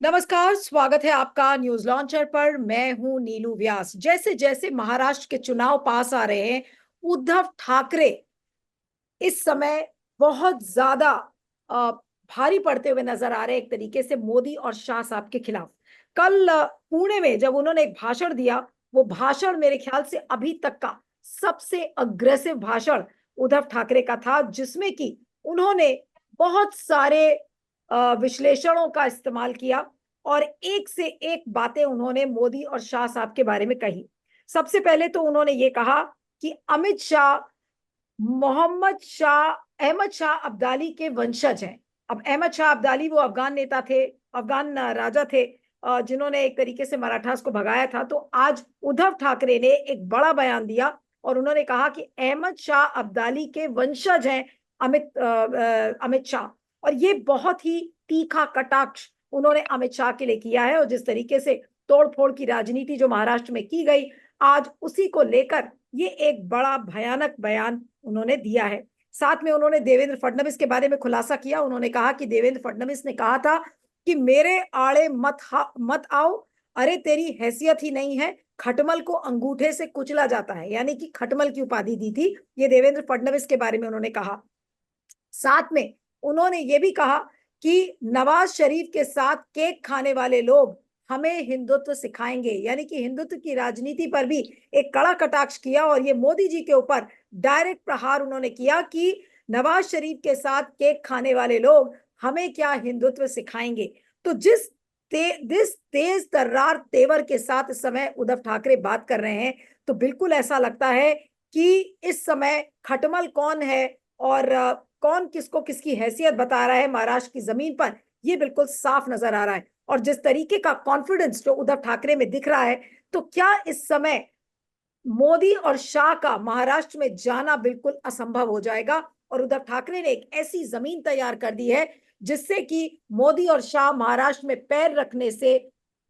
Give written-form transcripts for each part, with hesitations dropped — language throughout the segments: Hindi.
नमस्कार, स्वागत है आपका न्यूज लॉन्चर पर। मैं हूं नीलू व्यास। जैसे जैसे महाराष्ट्र के चुनाव पास आ रहे हैं, उद्धव ठाकरे इस समय बहुत ज्यादा अ, भारी पड़ते हुए नजर आ रहे हैं, एक तरीके से मोदी और शाह साहब के खिलाफ। कल पुणे में जब उन्होंने एक भाषण दिया, वो भाषण मेरे ख्याल से अभी तक का सबसे अग्रेसिव भाषण उद्धव ठाकरे का था, जिसमें कि उन्होंने बहुत सारे विश्लेषणों का इस्तेमाल किया और एक से एक बातें उन्होंने मोदी और शाह साहब के बारे में कही। सबसे पहले तो उन्होंने ये कहा कि अमित शाह मोहम्मद शाह अहमद शाह अब्दाली के वंशज हैं। अब अहमद शाह अब्दाली वो अफगान नेता थे, अफगान राजा थे, जिन्होंने एक तरीके से मराठास को भगाया था। तो आज उद्धव ठाकरे ने एक बड़ा बयान दिया और उन्होंने कहा कि अहमद शाह अब्दाली के वंशज हैं अमित शाह। और ये बहुत ही तीखा कटाक्ष उन्होंने अमित शाह के लिए किया है। और जिस तरीके से तोड़फोड़ की राजनीति जो महाराष्ट्र में की गई, आज उसी को लेकर ये एक बड़ा भयानक बयान उन्होंने दिया है। साथ में उन्होंने देवेंद्र फडणवीस के बारे में खुलासा किया। उन्होंने कहा कि देवेंद्र फडणवीस ने कहा था कि मेरे आड़े मत आओ, अरे तेरी हैसियत ही नहीं है, खटमल को अंगूठे से कुचला जाता है, यानी कि खटमल की उपाधि दी थी। ये देवेंद्र फडणवीस के बारे में उन्होंने कहा। साथ में उन्होंने ये भी कहा कि नवाज शरीफ के साथ केक खाने वाले लोग हमें हिंदुत्व सिखाएंगे, यानी कि हिंदुत्व की राजनीति पर भी एक कड़ा कटाक्ष किया। और ये मोदी जी के ऊपर डायरेक्ट प्रहार उन्होंने किया कि नवाज शरीफ के साथ केक खाने वाले लोग हमें क्या हिंदुत्व सिखाएंगे। तो जिस तेज तर्रार तेवर के साथ इस समय उद्धव ठाकरे बात कर रहे हैं, तो बिल्कुल ऐसा लगता है कि इस समय खटमल कौन है और कौन किसको किसकी हैसियत बता रहा है महाराष्ट्र की जमीन पर, यह बिल्कुल साफ नजर आ रहा है। और जिस तरीके का कॉन्फिडेंस जो उद्धव ठाकरे में दिख रहा है, तो क्या इस समय मोदी और शाह का महाराष्ट्र में जाना बिल्कुल असंभव हो जाएगा। और उद्धव ठाकरे ने एक ऐसी जमीन तैयार कर दी है जिससे कि मोदी और शाह महाराष्ट्र में पैर रखने से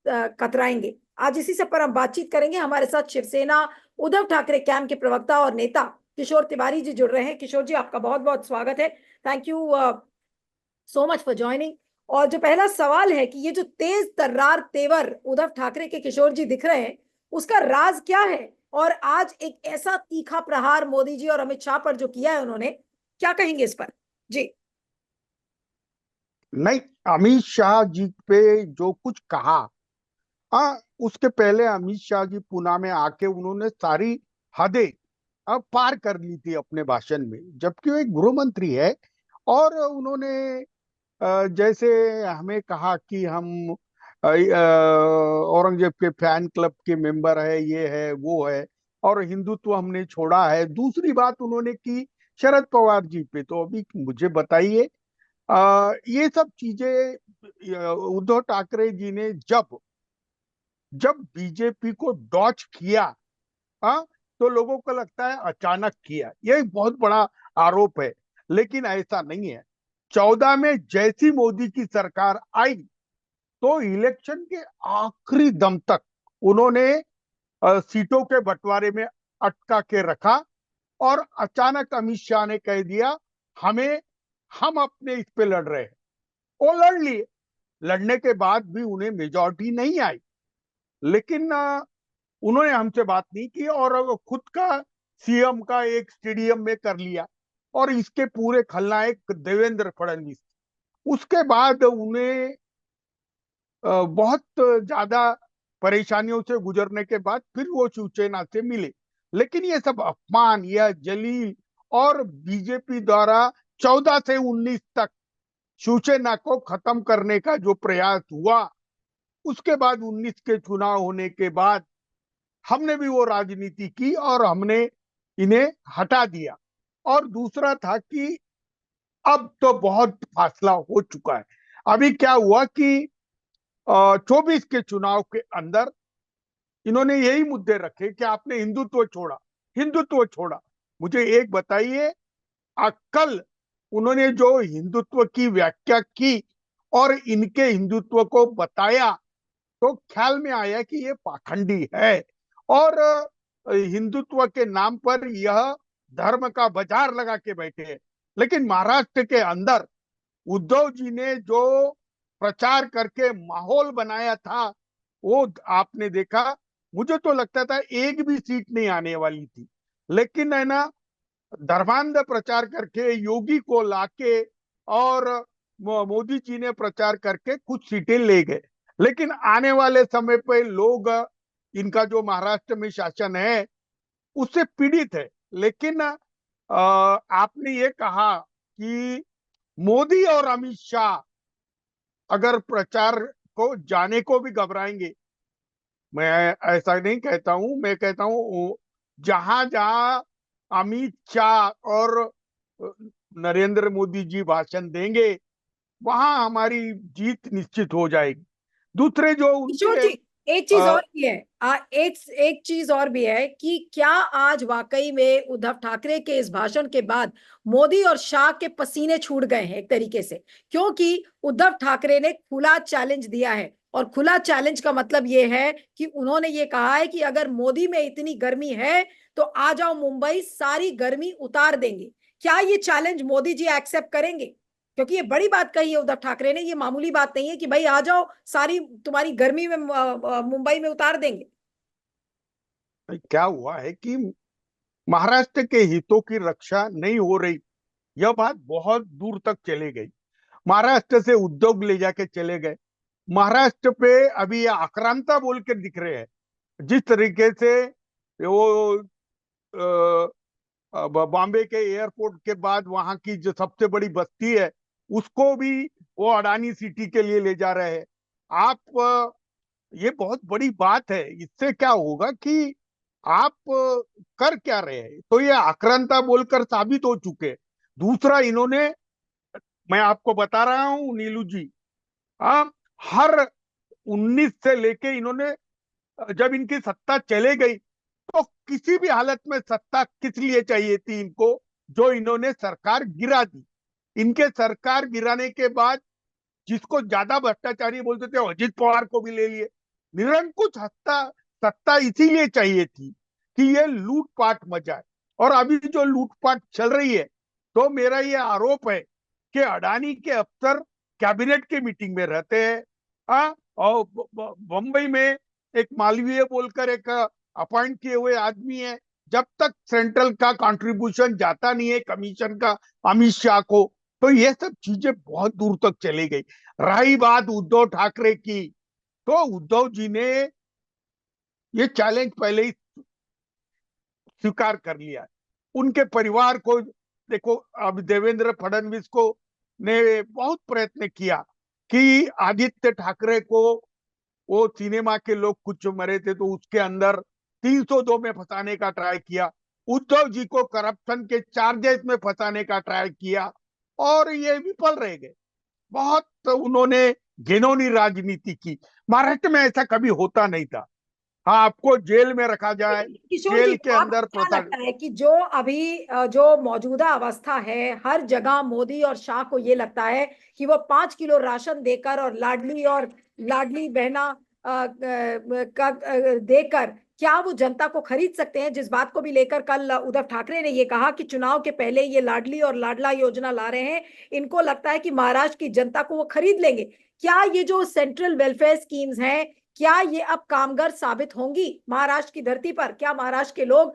कतराएंगे। आज इसी सब पर हम बातचीत करेंगे। हमारे साथ शिवसेना उद्धव ठाकरे कैंप के प्रवक्ता और नेता किशोर तिवारी जी जुड़ रहे हैं। किशोर जी, आपका बहुत बहुत स्वागत है। Thank you so much for joining. और जो पहला सवाल है कि ये जो तेज तर्रार तेवर उद्धव ठाकरे के किशोर जी दिख रहे हैं, उसका राज क्या है? और आज एक ऐसा तीखा प्रहार मोदी जी और अमित शाह पर जो किया है उन्होंने, क्या कहेंगे इस पर? जी। नहीं, अमित शाह जी पे जो कुछ कहा, उसके पहले अमित शाह जी पुणे में आके उन्होंने सारी हदें अब पार कर ली थी अपने भाषण में, जबकि वो एक गृह मंत्री है। और उन्होंने जैसे हमें कहा कि हम औरंगजेब के फैन क्लब के मेंबर है, ये है वो है, और हिंदुत्व हमने छोड़ा है। दूसरी बात उन्होंने की शरद पवार जी पे। तो अभी मुझे बताइए, ये सब चीजें उद्धव ठाकरे जी ने जब जब बीजेपी को डॉच किया, हाँ, तो लोगों को लगता है अचानक किया। ये एक बहुत बड़ा आरोप है, लेकिन ऐसा नहीं है। 14 में जैसी मोदी की सरकार आई, तो इलेक्शन के आखिरी दम तक उन्होंने सीटों के बंटवारे में अटका के रखा। और अचानक अमित शाह ने कह दिया, हमें हम अपने इस पे लड़ रहे हैं। वो लड़ लिए। लड़ने के बाद भी उन्हें मेजॉरिटी नहीं आई, लेकिन उन्होंने हमसे बात नहीं की और खुद का सीएम का एक स्टेडियम में कर लिया। और इसके पूरे खलनायक देवेंद्र फडणवीस। उसके बाद उन्हें बहुत ज्यादा परेशानियों से गुजरने के बाद फिर वो शिवसेना से मिले। लेकिन ये सब अपमान, यह जलील, और बीजेपी द्वारा 14 से 19 तक शिवसेना को खत्म करने का जो प्रयास हुआ, उसके बाद 19 के चुनाव होने के बाद हमने भी वो राजनीति की और हमने इन्हें हटा दिया। और दूसरा था कि अब तो बहुत फासला हो चुका है। अभी क्या हुआ कि 24 के चुनाव के अंदर इन्होंने यही मुद्दे रखे कि आपने हिंदुत्व छोड़ा, हिंदुत्व छोड़ा। मुझे एक बताइए, कल उन्होंने जो हिंदुत्व की व्याख्या की और इनके हिंदुत्व को बताया, तो ख्याल में आया कि ये पाखंडी है। और हिंदुत्व के नाम पर यह धर्म का बाजार लगा के बैठे हैं। लेकिन महाराष्ट्र के अंदर उद्धव जी ने जो प्रचार करके माहौल बनाया था, वो आपने देखा। मुझे तो लगता था एक भी सीट नहीं आने वाली थी, लेकिन है ना, धर्मांध प्रचार करके योगी को लाके और मोदी जी ने प्रचार करके कुछ सीटें ले गए। लेकिन आने वाले समय पे लोग, इनका जो महाराष्ट्र में शासन है उससे पीड़ित है। लेकिन आपने ये कहा कि मोदी और अमित शाह अगर प्रचार को जाने को भी घबराएंगे, मैं ऐसा नहीं कहता हूं। मैं कहता हूं जहां जहां अमित शाह और नरेंद्र मोदी जी भाषण देंगे, वहां हमारी जीत निश्चित हो जाएगी। दूसरे जो किशोर उनके जी, एक चीज और भी है। एक एक चीज और भी है कि क्या आज वाकई में उद्धव ठाकरे के इस भाषण के बाद मोदी और शाह के पसीने छूट गए हैं एक तरीके से? क्योंकि उद्धव ठाकरे ने खुला चैलेंज दिया है, और खुला चैलेंज का मतलब ये है कि उन्होंने ये कहा है कि अगर मोदी में इतनी गर्मी है तो आ जाओ मुंबई, सारी गर्मी उतार देंगे। क्या ये चैलेंज मोदी जी एक्सेप्ट करेंगे? क्योंकि ये बड़ी बात कही है उद्धव ठाकरे ने, ये मामूली बात नहीं है कि भाई आ जाओ, सारी तुम्हारी गर्मी में मुंबई में उतार देंगे। क्या हुआ है कि महाराष्ट्र के हितों की रक्षा नहीं हो रही, यह बात बहुत दूर तक चली गई। महाराष्ट्र से उद्योग ले जाके चले गए। महाराष्ट्र पे अभी ये आक्रांता बोल के दिख रहे हैं। जिस तरीके से वो बॉम्बे के एयरपोर्ट के बाद वहां की जो सबसे बड़ी बस्ती है, उसको भी वो अडानी सिटी के लिए ले जा रहे हैं। आप ये बहुत बड़ी बात है। इससे क्या होगा कि आप कर क्या रहे हैं, तो ये आक्रांता बोलकर साबित हो चुके हैं। दूसरा, इन्होंने, मैं आपको बता रहा हूं नीलू जी, हाँ, हर 19 से लेके इन्होंने, जब इनकी सत्ता चले गई तो किसी भी हालत में सत्ता किस लिए चाहिए थी इनको, जो इन्होंने सरकार गिरा दी। इनके सरकार गिराने के बाद जिसको ज्यादा भ्रष्टाचारी बोलते थे अजित पवार को भी ले लिए। निरंकुश सत्ता, सत्ता इसीलिए चाहिए थी कि ये लूटपाट मचाए। और अभी जो लूटपाट चल रही है, तो मेरा ये आरोप है कि अडानी के अफसर कैबिनेट की मीटिंग में रहते हैं। और बंबई में एक मालवीय बोलकर एक अपॉइंट किए हुए आदमी है। जब तक सेंट्रल का कंट्रीब्यूशन जाता नहीं है कमीशन का अमित शाह को, तो ये सब चीजें बहुत दूर तक चली गई। रही बात उद्धव ठाकरे की, तो उद्धव जी ने ये चैलेंज पहले ही स्वीकार कर लिया है। उनके परिवार को देखो, अब देवेंद्र फडणवीस को ने बहुत प्रयत्न किया कि आदित्य ठाकरे को, वो सिनेमा के लोग कुछ मरे थे तो उसके अंदर 302 में फंसाने का ट्राई किया। उद्धव जी को करप्शन के चार्जेस में फंसाने का ट्राई किया, और ये विफल रह गए। बहुत उन्होंने घिनौनी राजनीति की। महाराष्ट्र में ऐसा कभी होता नहीं था। हाँ, आपको जेल में रखा जाए, किशोर जी, जेल के आपको अंदर क्या प्रताड़ित। लगता है कि जो अभी जो मौजूदा अवस्था है, हर जगह मोदी और शाह को ये लगता है कि वो 5 किलो राशन देकर और लाडली बहना का देकर क्या वो जनता को खरीद सकते हैं? जिस बात को भी लेकर कल उद्धव ठाकरे ने ये कहा कि चुनाव के पहले ये लाडली और लाडला योजना ला रहे हैं, इनको लगता है कि महाराष्ट्र की जनता को वो खरीद लेंगे। क्या ये जो सेंट्रल वेलफेयर स्कीम्स हैं, क्या ये अब कामगार साबित होंगी महाराष्ट्र की धरती पर? क्या महाराष्ट्र के लोग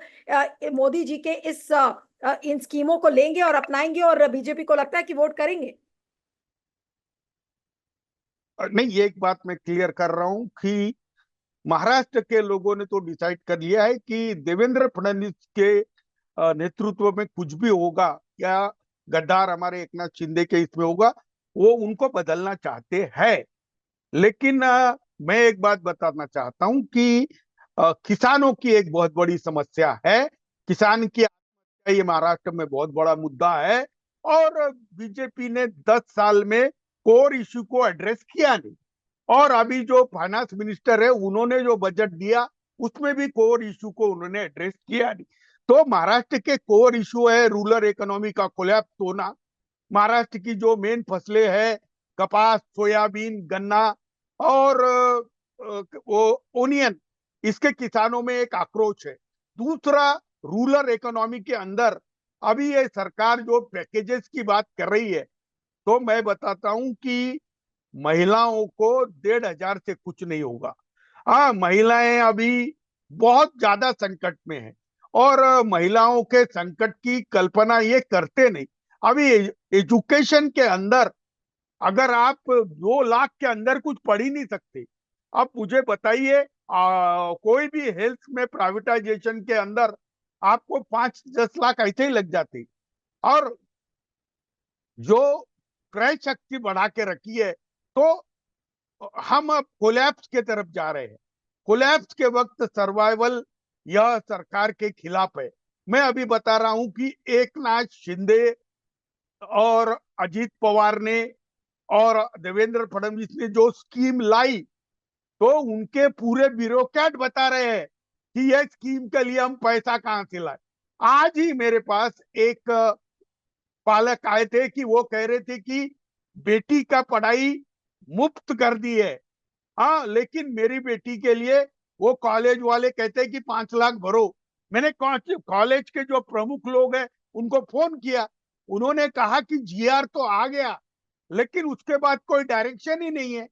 मोदी जी के इन स्कीमों को लेंगे और अपनाएंगे, और बीजेपी को लगता है कि वोट करेंगे? नहीं, ये एक बात मैं क्लियर कर रहा हूं कि महाराष्ट्र के लोगों ने तो डिसाइड कर लिया है कि देवेंद्र फडणवीस के नेतृत्व में कुछ भी होगा, या गद्दार हमारे एकनाथ शिंदे के इसमें होगा, वो उनको बदलना चाहते हैं। लेकिन मैं एक बात बताना चाहता हूं कि किसानों की एक बहुत बड़ी समस्या है। किसान की आत्महत्या ये महाराष्ट्र में बहुत बड़ा मुद्दा है, और बीजेपी ने 10 साल में कोर इश्यू को एड्रेस किया नहीं। और अभी जो फाइनेंस मिनिस्टर है, उन्होंने जो बजट दिया उसमें भी कोर इशू को उन्होंने एड्रेस किया नहीं। तो महाराष्ट्र के कोर इशू है रूरल इकोनॉमी का कोलैप्स होना। महाराष्ट्र की जो मेन फसलें हैं, कपास, सोयाबीन, गन्ना और वो ओनियन, इसके किसानों में एक आक्रोश है। दूसरा, रूरल इकोनॉमी के अंदर अभी ये सरकार जो पैकेजेस की बात कर रही है, तो मैं बताता हूं कि महिलाओं को 1,500 से कुछ नहीं होगा। हाँ, महिलाएं अभी बहुत ज्यादा संकट में हैं, और महिलाओं के संकट की कल्पना ये करते नहीं। अभी एजुकेशन के अंदर अगर आप 2 लाख के अंदर कुछ पढ़ ही नहीं सकते, अब मुझे बताइए, कोई भी हेल्थ में प्राइवेटाइजेशन के अंदर आपको 5-10 लाख ऐसे ही लग जाते। और जो क्रय शक्ति बढ़ा के रखी है, तो हम अब कोलैप्स के तरफ जा रहे हैं। कोलैप्स के वक्त सर्वाइवल यह सरकार के खिलाफ है। मैं अभी बता रहा हूं कि एकनाथ शिंदे और अजीत पवार ने और देवेंद्र फडणवीस ने जो स्कीम लाई, तो उनके पूरे ब्यूरोक्रेट बता रहे हैं कि यह स्कीम के लिए हम पैसा कहां से लाए। आज ही मेरे पास एक पालक आए थे कि वो कह रहे थे कि बेटी का पढ़ाई मुफ्त कर दी है। हाँ, लेकिन मेरी बेटी के लिए वो कॉलेज वाले कहते हैं कि 5 लाख भरो। मैंने कॉलेज के जो प्रमुख लोग हैं उनको फोन किया, उन्होंने कहा कि जीआर तो आ गया, लेकिन उसके बाद कोई डायरेक्शन ही नहीं है।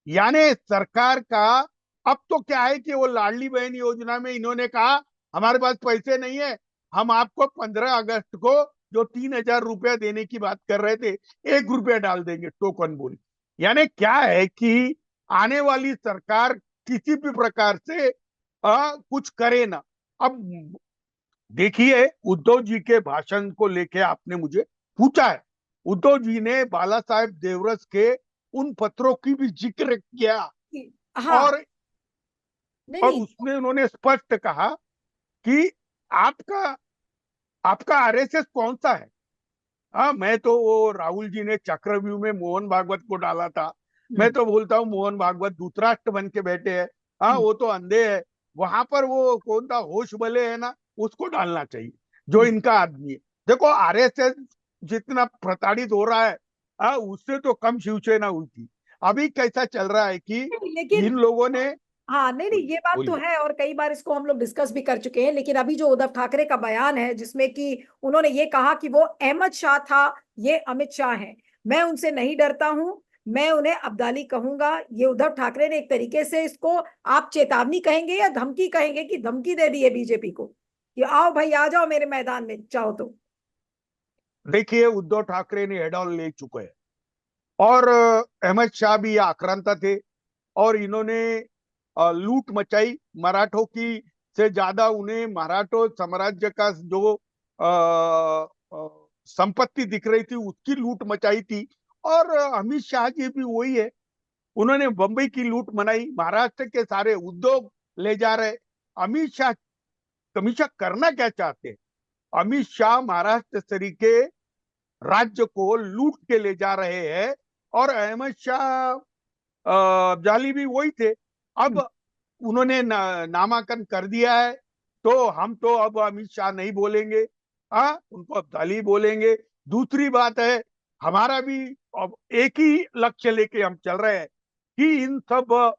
यानी सरकार का अब तो क्या है कि वो लाडली बहन योजना में इन्होंने कहा हमारे पास पैसे नहीं है, हम आपको 15 अगस्त को जो 3,000 रुपया देने की बात कर रहे थे, 1 रुपया डाल देंगे टोकन बोली। यानी क्या है कि आने वाली सरकार किसी भी प्रकार से कुछ करे ना। अब देखिए, उद्धव जी के भाषण को लेके आपने मुझे पूछा है। उद्धव जी ने बाला साहेब देवरस के उन पत्रों की भी जिक्र किया, हाँ, और नहीं और नहीं, उसमें उन्होंने स्पष्ट कहा कि आपका आपका आरएसएस कौन सा है। हाँ, मैं तो वो राहुल जी ने चक्रव्यूह में मोहन भागवत को डाला था। मैं हम्म, तो बोलता हूँ मोहन भागवत धृतराष्ट्र बन के बैठे हैं। हाँ, हम्म, वो तो अंधे है। वहां पर वो कौन था, होश भले है ना, उसको डालना चाहिए, जो हम्म। इनका आदमी है। देखो, आरएसएस जितना प्रताड़ित हो रहा है, उससे तो कम शिवसेना हुई थी। अभी कैसा चल रहा है कि लेकिन इन लोगों ने, हाँ, नहीं नहीं, बोलिए ये बात तो बोलिए। है और कई बार इसको हम लोग डिस्कस भी कर चुके हैं। लेकिन अभी जो उद्धव ठाकरे का बयान है जिसमें कि उन्होंने ये कहा कि वो अहमद शाह था, ये अमित शाह है, मैं उनसे नहीं डरता हूं, मैं उन्हें अब्दाली कहूंगा। ये उद्धव ठाकरे ने एक तरीके से इसको, आप चेतावनी कहेंगे या धमकी कहेंगे, कि धमकी दे दी है बीजेपी को कि आओ भाई, आ जाओ मेरे मैदान में चाहो तो। देखिए, उद्धव ठाकरे ने हेड ऑन ले चुके हैं, और अहमद शाह भी आक्रांता थे, और इन्होंने लूट मचाई मराठों की। से ज्यादा उन्हें मराठो साम्राज्य का जो संपत्ति दिख रही थी उसकी लूट मचाई थी। और अमित शाह जी भी वही है, उन्होंने बंबई की लूट मनाई, महाराष्ट्र के सारे उद्योग ले जा रहे। अमित शाह हमेशा करना क्या चाहते हैं? अमित शाह महाराष्ट्र तरीके राज्य को लूट के ले जा रहे हैं, और अहमद शाह जाली भी वही थे। अब उन्होंने नामांकन कर दिया है, तो हम तो अब अमित शाह नहीं बोलेंगे, हाँ, उनको अब जाली बोलेंगे। दूसरी बात है, हमारा भी अब एक ही लक्ष्य लेके हम चल रहे हैं कि इन सब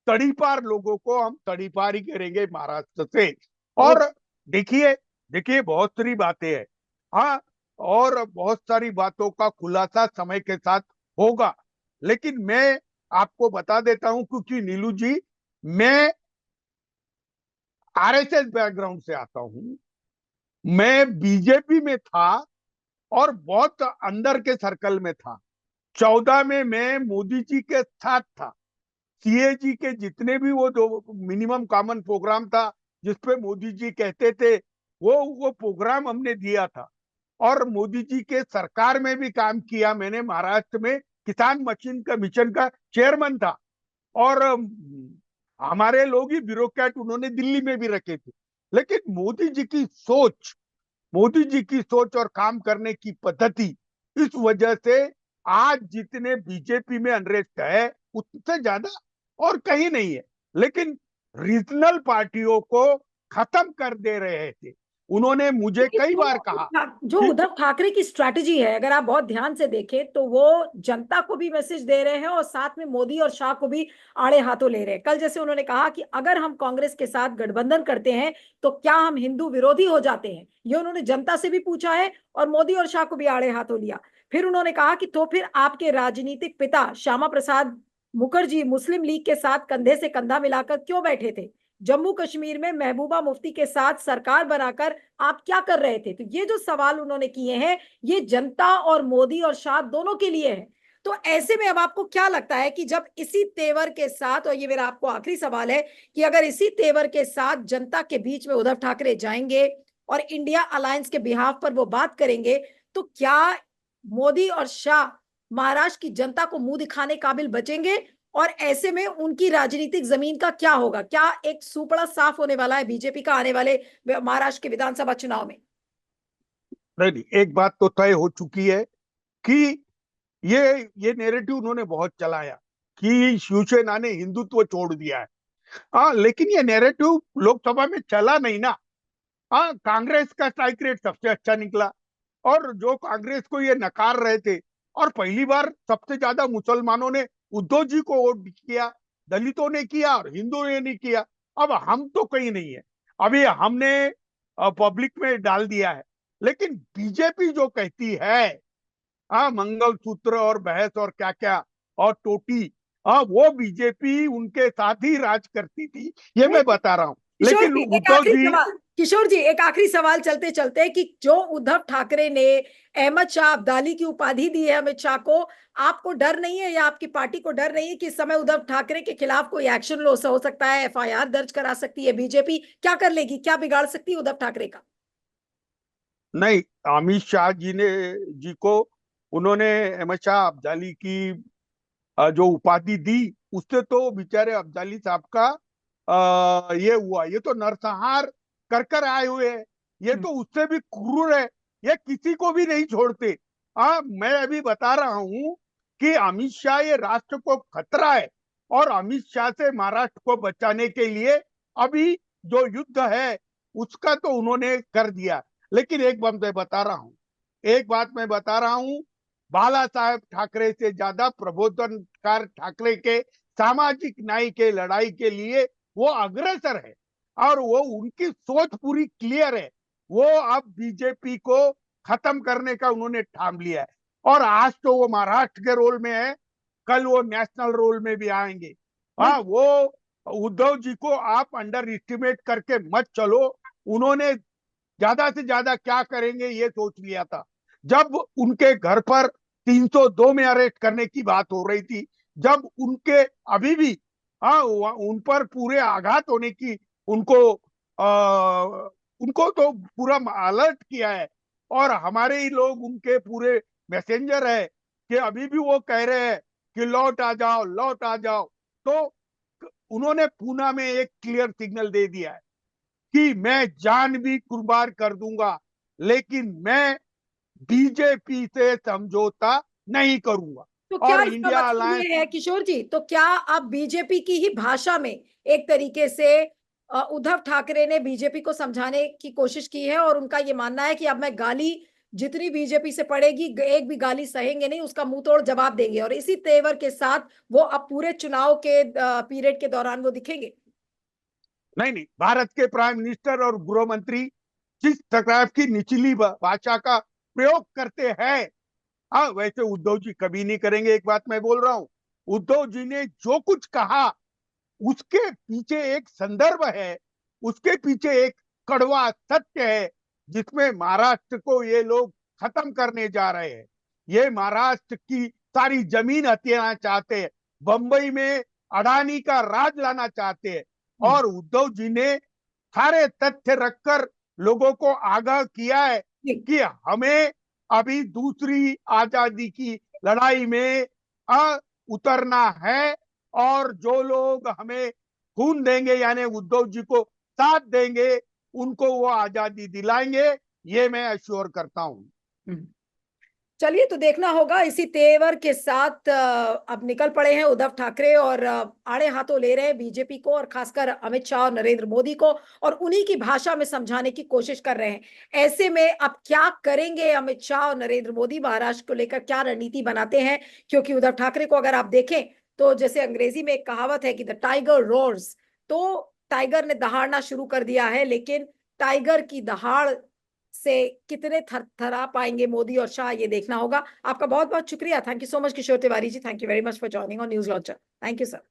तड़ीपार लोगों को हम तड़ीपार ही करेंगे महाराष्ट्र से। ओ, और देखिए, देखिए बहुत सारी बातें हैं, हाँ, और बहुत सारी बातों का खुलासा समय के साथ होगा। लेकिन मैं आपको बता देता हूं, क्योंकि नीलू जी, मैं आरएसएस बैकग्राउंड से आता हूं, मैं बीजेपी में था और बहुत अंदर के सर्कल में था। 14 में मैं मोदी जी के साथ था। सीएजी के जितने भी वो जो मिनिमम कॉमन प्रोग्राम था, जिसपे मोदी जी कहते थे, वो प्रोग्राम हमने दिया था। और मोदी जी के सरकार में भी काम किया मैंने। महाराष्ट्र में किसान मशीन का मिशन का चेयरमैन था, और हमारे लोग ही ब्यूरोक्रेट उन्होंने दिल्ली में भी रखे थे। लेकिन मोदी जी की सोच और काम करने की पद्धति, इस वजह से आज जितने बीजेपी में अनरेस्ट है उससे ज्यादा और कहीं नहीं है। लेकिन रीजनल पार्टियों को खत्म कर दे रहे थे। उन्होंने मुझे क्योंकि कई बार कहा जो कि उद्धव ठाकरे की स्ट्रैटेजी है, अगर आप बहुत ध्यान से देखें तो वो जनता को भी मैसेज दे रहे हैं और साथ में मोदी और शाह को भी आड़े हाथों ले रहे हैं। कल जैसे उन्होंने कहा कि अगर हम कांग्रेस के साथ गठबंधन करते हैं तो क्या हम हिंदू विरोधी हो जाते हैं, ये उन्होंने जनता से भी पूछा है और मोदी और शाह को भी आड़े हाथों लिया। फिर उन्होंने कहा कि तो फिर आपके राजनीतिक पिता श्यामा प्रसाद मुखर्जी मुस्लिम लीग के साथ कंधे से कंधा मिलाकर क्यों बैठे थे? जम्मू कश्मीर में महबूबा मुफ्ती के साथ सरकार बनाकर आप क्या कर रहे थे? तो ये जो सवाल उन्होंने किए हैं, ये जनता और मोदी और शाह दोनों के लिए है। तो ऐसे में अब आपको क्या लगता है कि जब इसी तेवर के साथ, और ये मेरा आपको आखिरी सवाल है, कि अगर इसी तेवर के साथ जनता के बीच में उद्धव ठाकरे जाएंगे और इंडिया अलायंस के बिहाफ पर वो बात करेंगे, तो क्या मोदी और शाह महाराष्ट्र की जनता को मुंह दिखाने काबिल बचेंगे? और ऐसे में उनकी राजनीतिक जमीन का क्या होगा? क्या एक सुपड़ा साफ होने वाला है बीजेपी का आने वाले महाराष्ट्र के विधानसभा चुनाव में? नहीं, एक बात तो तय हो चुकी है कि ये ये नेरेटिव उन्होंने बहुत चलाया कि शिवसेना ने हिंदुत्व छोड़ दिया है। हाँ, लेकिन ये नेरेटिव लोकसभा में चला नहीं ना। हाँ, कांग्रेस का स्ट्राइक रेट सबसे अच्छा निकला, और जो कांग्रेस को ये नकार रहे थे, और पहली बार सबसे ज्यादा मुसलमानों ने उद्धव जी को वोट किया, दलितों ने किया और हिंदुओं ने नहीं किया। अब हम तो कहीं नहीं है, अभी हमने पब्लिक में डाल दिया है। लेकिन बीजेपी जो कहती है, हाँ, मंगलसूत्र और बहस और क्या क्या और टोटी, हाँ, वो बीजेपी उनके साथ ही राज करती थी, ये नहीं, मैं बता रहा हूं। किशोर लेकिन जी एक उद्धव आखिरी जी, सवाल, किशोर जी एक आखिरी सवाल चलते चलते, कि जो उद्धव ठाकरे ने अहमद शाह अब्दाली की उपाधि दी है अमित शाह को, आपको डर नहीं है या आपकी पार्टी को डर नहीं है कि इस समय उद्धव ठाकरे के खिलाफ कोई एक्शन हो सकता है, एफआईआर दर्ज करा सकती है बीजेपी? क्या कर लेगी, क्या बिगाड़ सकती है उद्धव ठाकरे का? नहीं, अमित शाह जी को उन्होंने अहमद शाह अब्दाली की जो उपाधि दी, उससे तो बेचारे अब्दाली साहब का ये हुआ, ये तो नरसंहार कर कर आए हुए हैं। ये तो उससे भी क्रूर है, ये किसी को भी नहीं छोड़ते। मैं अभी बता रहा हूं कि अमित शाह ये राष्ट्र को खतरा है, और अमित शाह से महाराष्ट्र को बचाने के लिए अभी जो युद्ध है उसका तो उन्होंने कर दिया। लेकिन एक बात मैं बता रहा हूं, बाला साहेब ठाकरे से ज्यादा प्रबोधनकार ठाकरे के सामाजिक न्याय के लड़ाई के लिए वो अग्रसर है, और वो उनकी सोच पूरी क्लियर है। वो अब बीजेपी को खत्म करने का उन्होंने ठान लिया है, और आज तो वो महाराष्ट्र के रोल में है, कल वो नेशनल रोल में भी आएंगे। नहीं, हाँ, वो उद्धव जी को आप अंडर एस्टिमेट करके मत चलो। उन्होंने ज्यादा से ज्यादा क्या करेंगे ये सोच लिया था। जब उनके घर पर 302 में अरेस्ट करने की बात हो रही थी, जब उनके अभी भी, हाँ, उन पर पूरे आघात होने की, उनको उनको तो पूरा अलर्ट किया है, और हमारे ही लोग उनके पूरे मैसेंजर है कि अभी भी वो कह रहे हैं कि लौट आ जाओ, लौट आ जाओ। तो उन्होंने पूना में एक क्लियर सिग्नल दे दिया है कि मैं जान भी कुर्बान कर दूंगा, लेकिन मैं बीजेपी से समझौता नहीं करूंगा। तो क्या और इसका इंडिया मतलब अलायंस, ये है किशोर जी, तो क्या आप बीजेपी की ही भाषा में एक तरीके से उद्धव ठाकरे ने बीजेपी को समझाने की कोशिश की है, और उनका ये मानना है कि अब मैं गाली जितनी बीजेपी से पड़ेगी, एक भी गाली सहेंगे नहीं, उसका मुंह तोड़ जवाब देंगे, और इसी तेवर के साथ वो अब पूरे चुनाव के पीरियड के दौरान वो दिखेंगे? नहीं नहीं, भारत के प्राइम मिनिस्टर और गृह मंत्री जिस प्रकार की निचली भाषा का प्रयोग करते हैं, हाँ, वैसे उद्धव जी कभी नहीं करेंगे। एक बात मैं बोल रहा हूं, उद्धव जी ने जो कुछ कहा उसके पीछे एक संदर्भ है, उसके पीछे एक कड़वा सत्य है, जिसमें महाराष्ट्र को ये लोग खत्म करने जा रहे हैं। ये महाराष्ट्र की सारी जमीन हथियाना चाहते हैं, बंबई में अडानी का राज लाना चाहते हैं, और उद्धव जी ने सारे तथ्य रखकर लोगों को आगाह किया है कि हमें अभी दूसरी आजादी की लड़ाई में उतरना है, और जो लोग हमें खून देंगे यानी उद्धव जी को साथ देंगे, उनको वो आजादी दिलाएंगे, ये मैं अश्योर करता हूं। चलिए, तो देखना होगा। इसी तेवर के साथ अब निकल पड़े हैं उद्धव ठाकरे, और आड़े हाथों ले रहे हैं बीजेपी को, और खासकर अमित शाह और नरेंद्र मोदी को, और उन्हीं की भाषा में समझाने की कोशिश कर रहे हैं। ऐसे में अब क्या करेंगे अमित शाह और नरेंद्र मोदी, महाराष्ट्र को लेकर क्या रणनीति बनाते हैं? क्योंकि उद्धव ठाकरे को अगर आप देखें, तो जैसे अंग्रेजी में एक कहावत है कि द टाइगर रोर्स, तो टाइगर ने दहाड़ना शुरू कर दिया है, लेकिन टाइगर की दहाड़ से कितने थरथरा पाएंगे मोदी और शाह, ये देखना होगा। आपका बहुत बहुत शुक्रिया। Thank you so much Kishore Tiwari ji. Thank you very much for joining on news launcher. Thank you sir.